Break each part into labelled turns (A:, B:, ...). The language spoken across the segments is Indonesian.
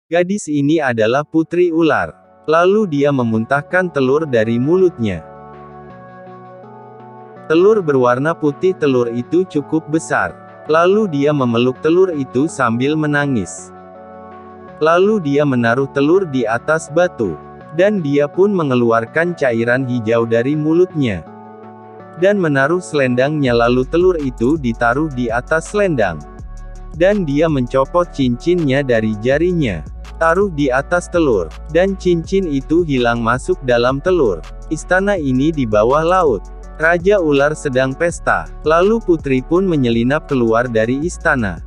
A: Gadis ini adalah putri ular. Lalu dia memuntahkan telur dari mulutnya. Telur berwarna putih. Telur itu cukup besar. Lalu dia memeluk telur itu sambil menangis. Lalu dia menaruh telur di atas batu. Dan dia pun mengeluarkan cairan hijau dari mulutnya. Dan menaruh selendangnya, lalu telur itu ditaruh di atas selendang. Dan dia mencopot cincinnya dari jarinya. Taruh di atas telur. Dan cincin itu hilang masuk dalam telur. Istana ini di bawah laut. Raja ular sedang pesta. Lalu putri pun menyelinap keluar dari istana.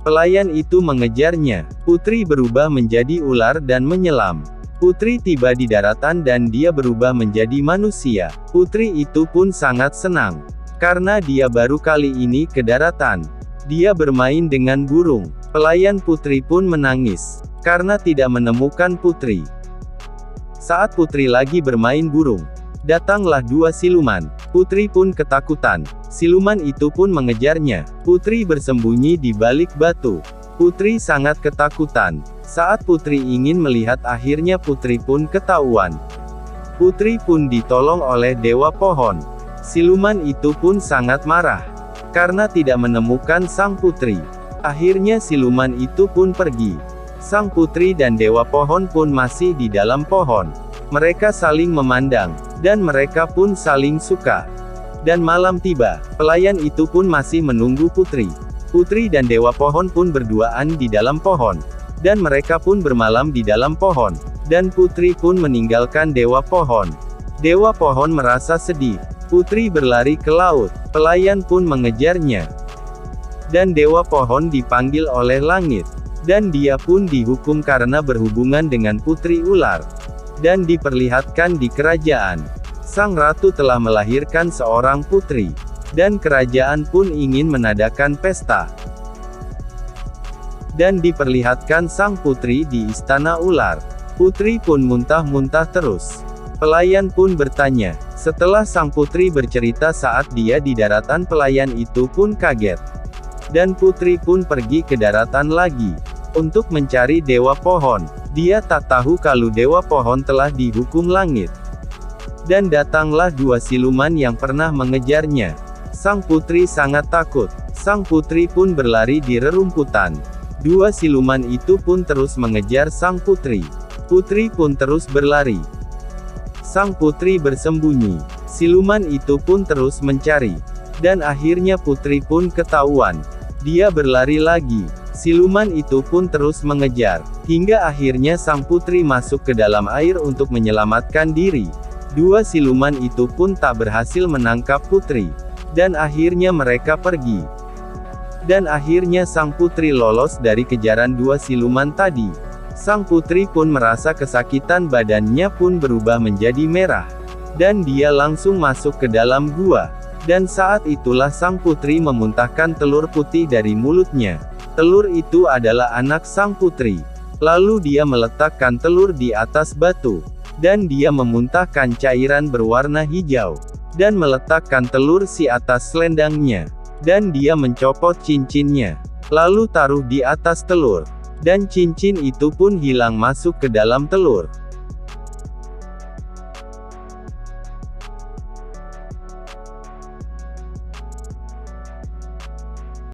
A: Pelayan itu mengejarnya. Putri berubah menjadi ular dan menyelam. Putri tiba di daratan dan dia berubah menjadi manusia. Putri itu pun sangat senang. Karena dia baru kali ini ke daratan. Dia bermain dengan burung. Pelayan putri pun menangis. Karena tidak menemukan putri. Saat putri lagi bermain burung, datanglah dua siluman. Putri pun ketakutan. Siluman itu pun mengejarnya. Putri bersembunyi di balik batu. Putri sangat ketakutan. Saat putri ingin melihat, akhirnya putri pun ketahuan. Putri pun ditolong oleh dewa pohon. Siluman itu pun sangat marah. Karena tidak menemukan sang putri. Akhirnya siluman itu pun pergi. Sang putri dan dewa pohon pun masih di dalam pohon. Mereka saling memandang. Dan mereka pun saling suka. Dan malam tiba. Pelayan itu pun masih menunggu putri. Putri dan dewa pohon pun berduaan di dalam pohon. Dan mereka pun bermalam di dalam pohon. Dan putri pun meninggalkan dewa pohon. Dewa pohon merasa sedih. Putri berlari ke laut. Pelayan pun mengejarnya. Dan dewa pohon dipanggil oleh langit. Dan dia pun dihukum karena berhubungan dengan putri ular. Dan diperlihatkan di kerajaan. Sang ratu telah melahirkan seorang putri. Dan kerajaan pun ingin mengadakan pesta. Dan diperlihatkan sang putri di istana ular. Putri pun muntah-muntah terus. Pelayan pun bertanya. Setelah sang putri bercerita saat dia di daratan, pelayan itu pun kaget. Dan putri pun pergi ke daratan lagi. Untuk mencari dewa pohon. Dia tak tahu kalau dewa pohon telah dihukum langit. Dan datanglah dua siluman yang pernah mengejarnya. Sang putri sangat takut. Sang putri pun berlari di rerumputan. Dua siluman itu pun terus mengejar sang putri. Putri pun terus berlari. Sang putri bersembunyi. Siluman itu pun terus mencari. Dan akhirnya putri pun ketahuan. Dia berlari lagi. Siluman itu pun terus mengejar. Hingga akhirnya sang putri masuk ke dalam air untuk menyelamatkan diri. Dua siluman itu pun tak berhasil menangkap putri. Dan akhirnya mereka pergi. Dan akhirnya sang putri lolos dari kejaran dua siluman tadi. Sang putri pun merasa kesakitan, badannya pun berubah menjadi merah. Dan dia langsung masuk ke dalam gua. Dan saat itulah sang putri memuntahkan telur putih dari mulutnya. Telur itu adalah anak sang putri. Lalu dia meletakkan telur di atas batu. Dan dia memuntahkan cairan berwarna hijau. Dan meletakkan telur di atas selendangnya. Dan dia mencopot cincinnya. Lalu taruh di atas telur. Dan cincin itu pun hilang masuk ke dalam telur.